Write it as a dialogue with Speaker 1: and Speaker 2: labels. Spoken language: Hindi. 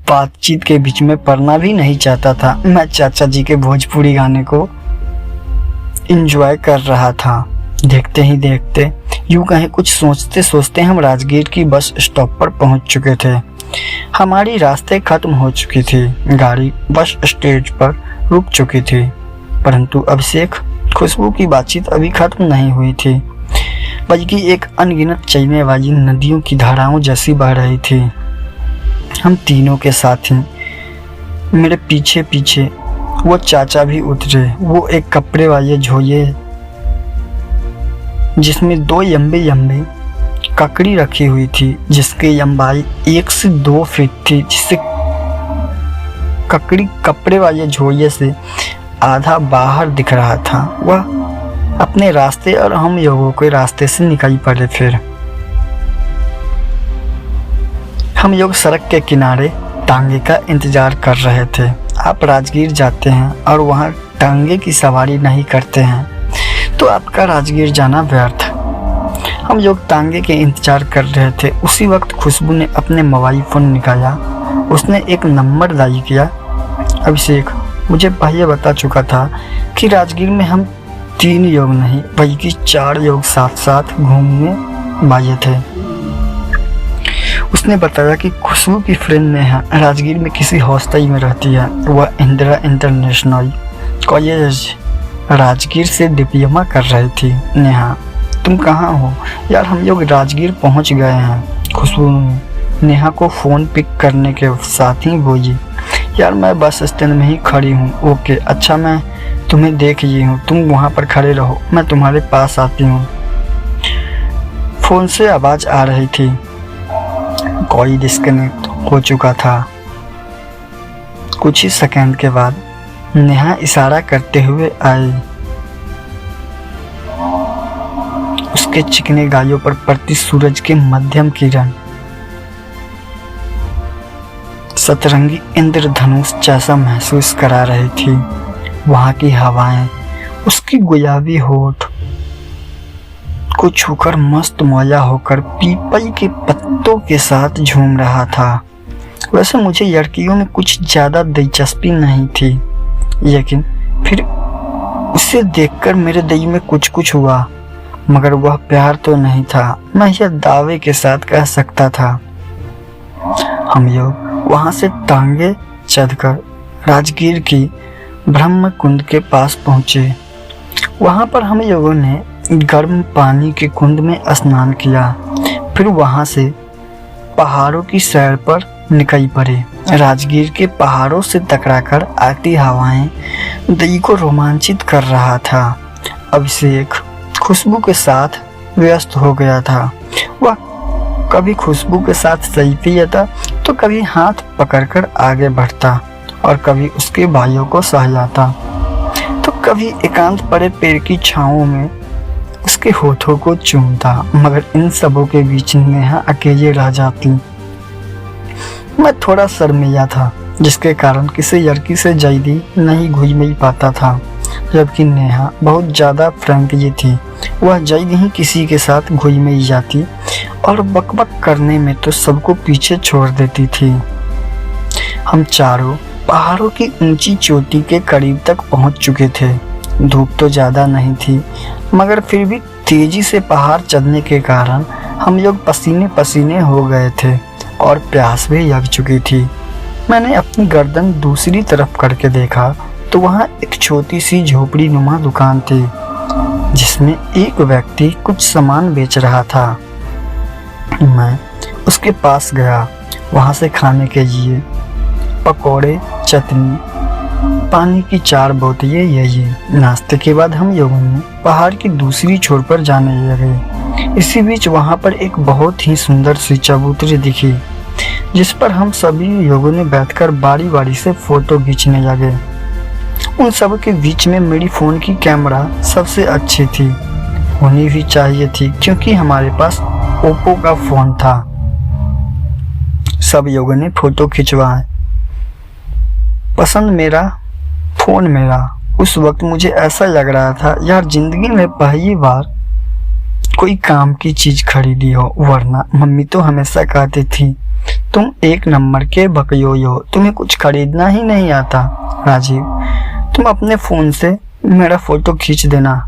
Speaker 1: बातचीत के बीच में पढ़ना भी नहीं चाहता था। मैं चाचा जी के भोजपुरी गाने को एंजॉय कर रहा था। देखते ही देखते यूं कहें कुछ सोचते सोचते हम राजगीर की बस स्टॉप पर पहुंच चुके थे। हमारी रास्ते खत्म हो चुकी थी। गाड़ी बस स्टेज पर रुक चुकी थी, परंतु अभिषेक खुशबू की बातचीत अभी खत्म नहीं हुई थी, बल्कि एक अनगिनत चलने वाली नदियों की धाराओं जैसी बह रही थी। हम तीनों के साथ ही मेरे पीछे पीछे वो चाचा भी उतरे। वो एक कपड़े वाले झोले जिसमें 2 लंबे लंबे ककड़ी रखी हुई थी, जिसकी लंबाई 1 से 2 फीट थी, जिससे ककड़ी कपड़े वाले झोले से आधा बाहर दिख रहा था। वह अपने रास्ते और हम लोगों के रास्ते से निकल पड़े। फिर हम लोग सड़क के किनारे टांगे का इंतजार कर रहे थे। आप राजगीर जाते हैं और वहाँ टांगे की सवारी नहीं करते हैं तो आपका राजगीर जाना व्यर्थ। हम लोग टांगे के इंतजार कर रहे थे। उसी वक्त खुशबू ने अपने मोबाइल फ़ोन निकाला। उसने एक नंबर डायल किया। अभिषेक मुझे पहले बता चुका था कि राजगीर में हम 3 लोग नहीं बल्कि 4 लोग साथ साथ घूमने वाले थे। उसने बताया कि खुशबू की फ्रेंड नेहा राजगीर में किसी हॉस्टल में रहती है। वह इंदिरा इंटरनेशनल कॉलेज राजगीर से डिप्लोमा कर रही थी। नेहा तुम कहाँ हो? यार हम लोग राजगीर पहुँच गए हैं। खुशबू नेहा को फ़ोन पिक करने के साथ ही बोली, यार मैं बस स्टैंड में ही खड़ी हूँ। ओके अच्छा, मैं तुम्हें देख ली हूँ, तुम वहाँ पर खड़े रहो, मैं तुम्हारे पास आती हूँ। फ़ोन से आवाज़ आ रही थी। कॉल डिस्कनेक्ट हो चुका था। कुछ ही सेकंड के बाद नेहा इशारा करते हुए आई। उसके चिकने गालों पर पड़ती सूरज के मध्यम किरण सतरंगी इंद्रधनुष जैसा महसूस करा रही थी। वहाँ की हवाएं उसकी गुलाबी होठ को छूकर मस्त मौला होकर पीपल के पत्तों के साथ झूम रहा था। वैसे मुझे लड़कियों में कुछ ज़्यादा दिलचस्पी नहीं थी, लेकिन फिर उसे देखकर मेरे दिल में कुछ कुछ हुआ, मगर वह प्यार तो नहीं था। मैं यह दावे के साथ कह सकता था। हम लोग वहाँ से टांगे चढ़कर राजगीर की ब्रह्म कुंड के पास पहुँचे। वहाँ पर हम लोगों ने गर्म पानी के कुंड में स्नान किया। फिर वहाँ से पहाड़ों की सैर पर निकल पड़े। राजगीर के पहाड़ों से टकराकर आती हवाएं दिल को रोमांचित कर रहा था। अभिषेक खुशबू के साथ व्यस्त हो गया था। वह कभी खुशबू के साथ सेल्फी लेता तो कभी हाथ पकड़कर आगे बढ़ता और कभी उसके भाइयों को सहलाता तो कभी एकांत पड़े पेड़ की छांवों में उसके होठों को चूमता। मगर इन सबों के बीच नेहा अकेले रह जाती। मैं थोड़ा शर्मिया था, जिसके कारण किसी लड़की से जल्दी नहीं घुल मिल पाता था, जबकि नेहा बहुत ज़्यादा फ्रैंकली थी। वह जल्द ही किसी के साथ घुल मिल जाती और बकबक करने में तो सबको पीछे छोड़ देती थी। हम चारों पहाड़ों की ऊंची चोटी के करीब तक पहुंच चुके थे। धूप तो ज़्यादा नहीं थी, मगर फिर भी तेज़ी से पहाड़ चढ़ने के कारण हम लोग पसीने पसीने हो गए थे और प्यास भी लग चुकी थी। मैंने अपनी गर्दन दूसरी तरफ करके देखा तो वहाँ एक छोटी सी झोपड़ी नुमा दुकान थी, जिसमें एक व्यक्ति कुछ सामान बेच रहा था। मैं उसके पास गया। वहाँ से खाने के लिए पकोड़े, चटनी, पानी की 4 बोतलें लिए। नाश्ते के बाद हम लोगों ने पहाड़ की दूसरी छोर पर जाने लगे। इसी बीच वहाँ पर एक बहुत ही सुंदर सी चबूतरी दिखी, जिस पर हम सभी लोगों ने बैठकर बारी बारी से फोटो खींचने लगे। उन सब के बीच में मेरी फ़ोन की कैमरा सबसे अच्छी थी, होनी भी चाहिए थी, क्योंकि हमारे पास ओप्पो का फ़ोन था। सब लोगों ने फ़ोटो खिंचवाए। पसंद मेरा, फ़ोन मेरा। उस वक्त मुझे ऐसा लग रहा था यार ज़िंदगी में पहली बार कोई काम की चीज़ खरीदी हो, वरना मम्मी तो हमेशा कहती थी तुम एक नंबर के बकयोई हो, तुम्हें कुछ खरीदना ही नहीं आता। राजीव, तुम अपने फोन से मेरा फोटो खींच देना,